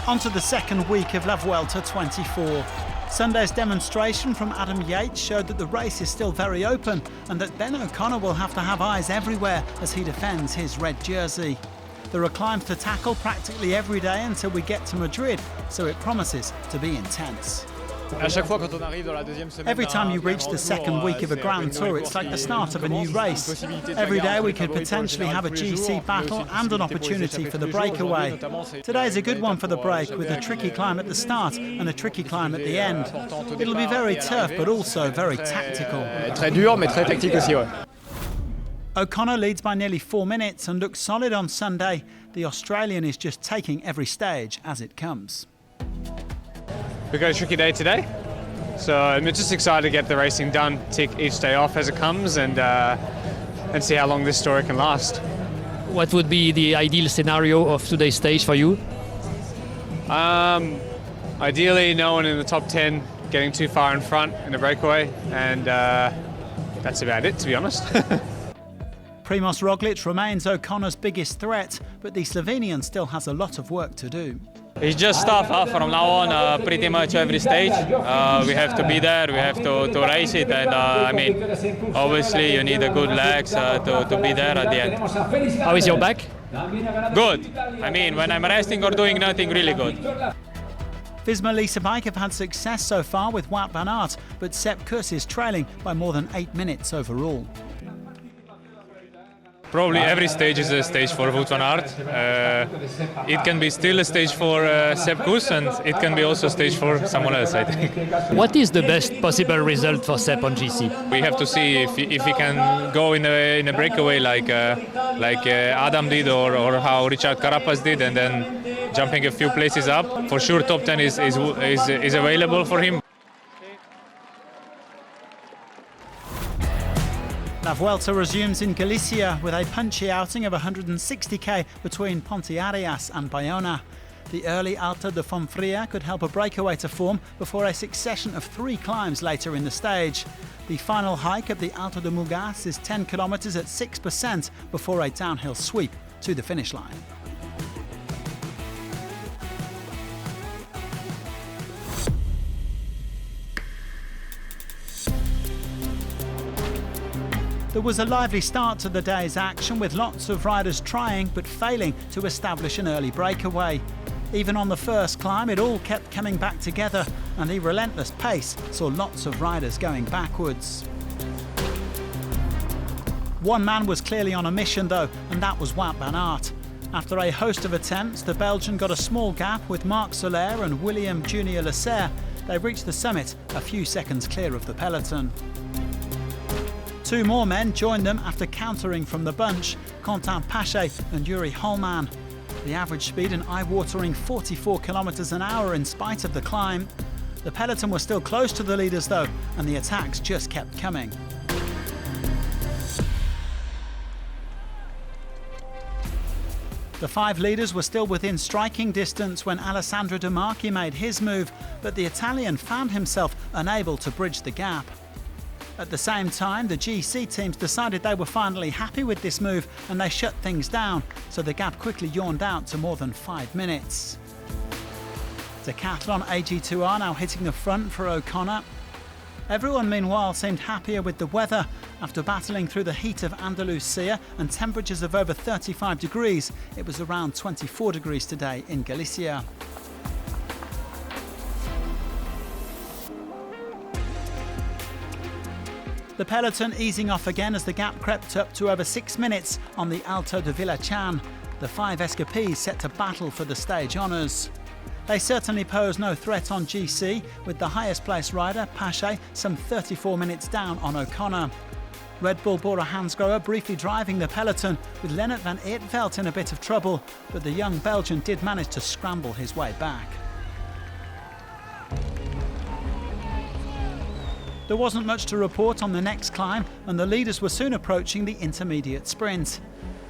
On to the second week of La Vuelta 24. Sunday's demonstration from Adam Yates showed that the race is still very open and that Ben O'Connor will have to have eyes everywhere as he defends his red jersey. There are climbs to tackle practically every day until we get to Madrid, so it promises to be intense. Every time you reach the second week of a Grand Tour, it's like the start of a new race. Every day we could potentially have a GC battle and an opportunity for the breakaway. Today is a good one for the break, with a tricky climb at the start and a tricky climb at the end. It'll be very tough, but also very tactical. O'Connor leads by nearly 4 minutes and looks solid on Sunday. The Australian is just taking every stage as it comes. We've got a tricky day today, so I'm just excited to get the racing done, tick each day off as it comes, and see how long this story can last. What would be the ideal scenario of today's stage for you? Ideally, no one in the top 10 getting too far in front in the breakaway, and that's about it, to be honest. Primož Roglič remains O'Connor's biggest threat, but the Slovenian still has a lot of work to do. It's just tough from now on, pretty much every stage. We have to be there, we have to race it, and I mean, obviously you need a good legs to be there at the end. How is your back? Good. I mean, when I'm resting or doing nothing, really good. Visma Lease Bike have had success so far with Wout van Aert, but Sepp Kuss is trailing by more than 8 minutes overall. Probably every stage is a stage for Wout van Aert. It can be still a stage for Sepp Kuss, and it can be also a stage for someone else, I think. What is the best possible result for Sepp on GC? We have to see if he can go in a breakaway like Adam did, or how Richard Carapaz did, and then jumping a few places up. For sure, top 10 is available for him. La Vuelta resumes in Galicia with a punchy outing of 160k between Ponteareas and Bayona. The early Alta de Fonfria could help a breakaway to form before a succession of 3 climbs later in the stage. The final hike at the Alto de Mugas is 10 kilometres at 6% before a downhill sweep to the finish line. There was a lively start to the day's action, with lots of riders trying but failing to establish an early breakaway. Even on the first climb, it all kept coming back together, and the relentless pace saw lots of riders going backwards. One man was clearly on a mission though, and that was Wout van Aert. After a host of attempts, the Belgian got a small gap with Marc Soler and William Junior Lasserre. They reached the summit a few seconds clear of the peloton. 2 more men joined them after countering from the bunch, Quentin Paget and Yuri Holman. The average speed an eye-watering 44 kilometres an hour in spite of the climb. The peloton was still close to the leaders though, and the attacks just kept coming. The 5 leaders were still within striking distance when Alessandro De Marchi made his move, but the Italian found himself unable to bridge the gap. At the same time, the GC teams decided they were finally happy with this move and they shut things down, so the gap quickly yawned out to more than 5 minutes. Decathlon AG2R now hitting the front for O'Connor. Everyone meanwhile seemed happier with the weather. After battling through the heat of Andalusia and temperatures of over 35 degrees, it was around 24 degrees today in Galicia. The peloton easing off again as the gap crept up to over 6 minutes on the Alto de Villachan. The 5 escapees set to battle for the stage honours. They certainly pose no threat on GC, with the highest placed rider, Paget, some 34 minutes down on O'Connor. Red Bull Bora Hansgrohe briefly driving the peloton, with Lennart van Eertveld in a bit of trouble, but the young Belgian did manage to scramble his way back. There wasn't much to report on the next climb, and the leaders were soon approaching the intermediate sprint.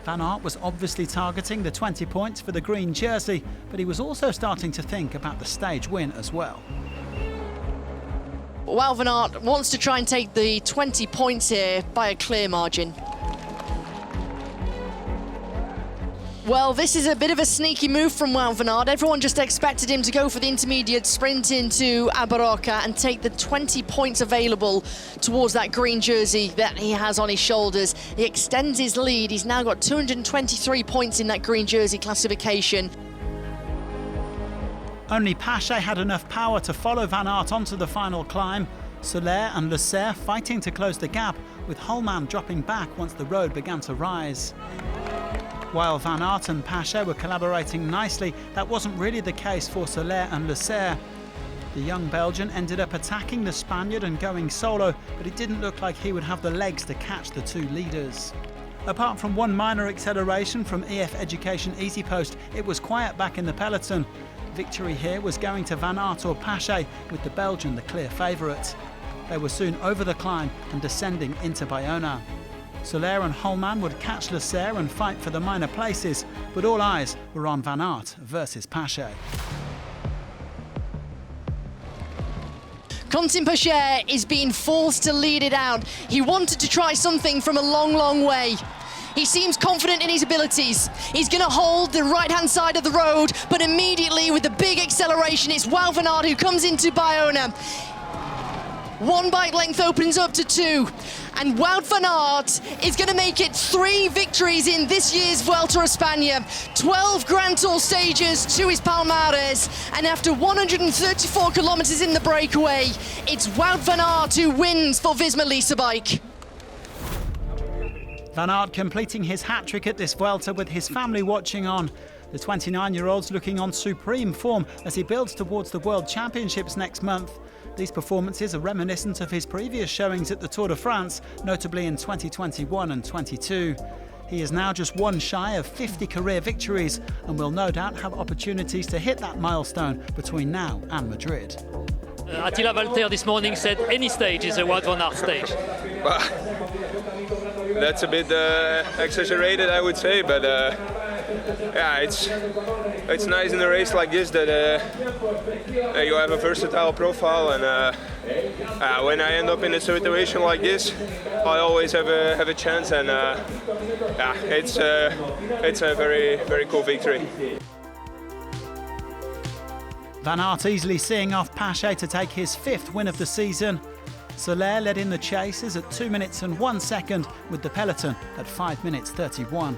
Van Aert was obviously targeting the 20 points for the green jersey, but he was also starting to think about the stage win as well. Wout van Aert wants to try and take the 20 points here by a clear margin. Well, this is a bit of a sneaky move from Wout van Aert. Everyone just expected him to go for the intermediate sprint into Abaroca and take the 20 points available towards that green jersey that he has on his shoulders. He extends his lead. He's now got 223 points in that green jersey classification. Only Pache had enough power to follow Van Aert onto the final climb. Soler and Leclerc fighting to close the gap, with Holman dropping back once the road began to rise. While Van Aert and Pache were collaborating nicely, that wasn't really the case for Soler and Leclerc. The young Belgian ended up attacking the Spaniard and going solo, but it didn't look like he would have the legs to catch the two leaders. Apart from one minor acceleration from EF Education Easy Post, it was quiet back in the peloton. Victory here was going to Van Aert or Pache, with the Belgian the clear favourite. They were soon over the climb and descending into Bayona. Soler and Holman would catch Leclerc and fight for the minor places, but all eyes were on Van Aert versus Pache. Quentin Pache is being forced to lead it out. He wanted to try something from a long, long way. He seems confident in his abilities. He's going to hold the right-hand side of the road, but immediately with the big acceleration, it's Wout van Aert who comes into Bayona. 1 bike length opens up to 2, and Wout van Aert is going to make it 3 victories in this year's Vuelta a España, 12 Grand Tour stages to his palmares, and after 134 kilometers in the breakaway, it's Wout van Aert who wins for Visma Lease Bike. Van Aert completing his hat-trick at this Vuelta with his family watching on. The 29-year-old's looking on supreme form as he builds towards the World Championships next month. These performances are reminiscent of his previous showings at the Tour de France, notably in 2021 and 22. He is now just one shy of 50 career victories and will no doubt have opportunities to hit that milestone between now and Madrid. Attila Valter this morning said any stage is a Wout van Aert stage. That's a bit exaggerated, I would say, but yeah, it's nice in a race like this that you have a versatile profile, and when I end up in a situation like this, I always have a chance, and yeah, it's a very, very cool victory. Van Aert easily seeing off Pache to take his 5th win of the season. Soler led in the chasers at 2 minutes and 1 second, with the peloton at 5 minutes 31.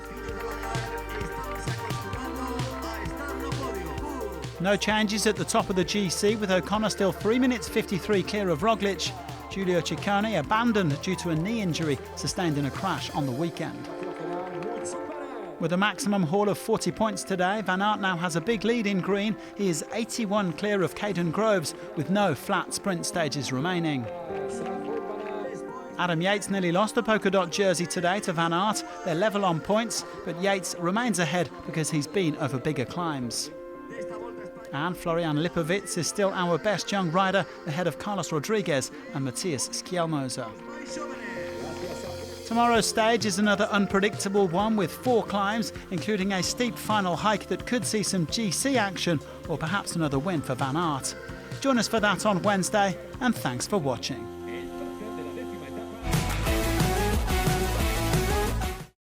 No changes at the top of the GC, with O'Connor still 3 minutes 53 clear of Roglic. Giulio Ciccone abandoned due to a knee injury sustained in a crash on the weekend. With a maximum haul of 40 points today, Van Aert now has a big lead in green. He is 81 clear of Caden Groves, with no flat sprint stages remaining. Adam Yates nearly lost the polka dot jersey today to Van Aert. They're level on points, but Yates remains ahead because he's been over bigger climbs. And Florian Lipovitz is still our best young rider, ahead of Carlos Rodriguez and Matthias Skjelmoser. Tomorrow's stage is another unpredictable one with 4 climbs, including a steep final hike that could see some GC action or perhaps another win for Van Aert. Join us for that on Wednesday, and thanks for watching.